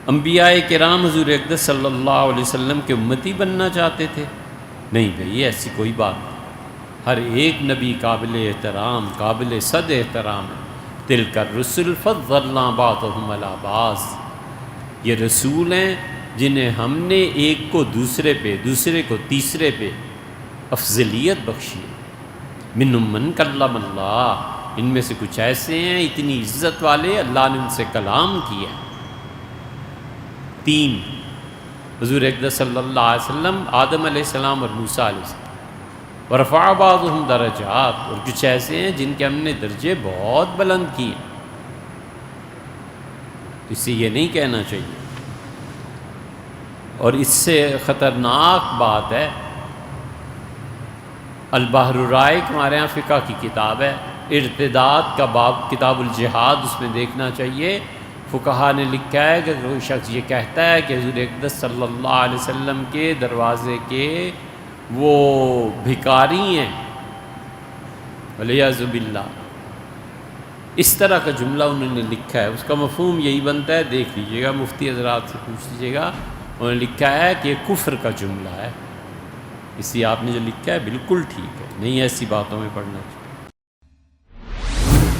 انبیاء کرام حضور اقدس صلی اللہ علیہ وسلم کے امتی بننا چاہتے تھے؟ نہیں بھئی، ایسی کوئی بات نہیں۔ ہر ایک نبی قابل احترام، قابل صد احترام ہے۔ تلک الرسل فضلنا بعضهم علی بعض، یہ رسول ہیں جنہیں ہم نے ایک کو دوسرے پہ، دوسرے کو تیسرے پہ افضلیت بخشی ہے۔ منہم من کلم اللہ، ان میں سے کچھ ایسے ہیں اتنی عزت والے اللہ نے ان سے کلام کیا ہے۔ 3، حضور اقدس صلی اللہ علیہ وسلم، آدم علیہ السلام اور موسیٰ علیہ السلام۔ ورفع بعضهم درجات، اور کچھ ایسے ہیں جن کے ہم نے درجے بہت بلند کیے۔ اس سے یہ نہیں کہنا چاہیے، اور اس سے خطرناک بات ہے، البحر الرائق ہمارے ہاں فقہ کی کتاب ہے، ارتداد کا باب کتاب الجہاد، اس میں دیکھنا چاہیے۔ فقہا نے لکھا ہے کہ کوئی شخص یہ کہتا ہے کہ حضور اقدس صلی اللہ علیہ وسلم کے دروازے کے وہ بھکاری ہیں، والعیاذ باللہ، اس طرح کا جملہ انہوں نے لکھا ہے۔ اس کا مفہوم یہی بنتا ہے، دیکھ لیجئے گا، مفتی حضرات سے پوچھ لیجئے گا، انہوں نے لکھا ہے کہ یہ کفر کا جملہ ہے۔ اس لیے آپ نے جو لکھا ہے بالکل ٹھیک ہے، نہیں ایسی باتوں میں پڑھنا چاہیے۔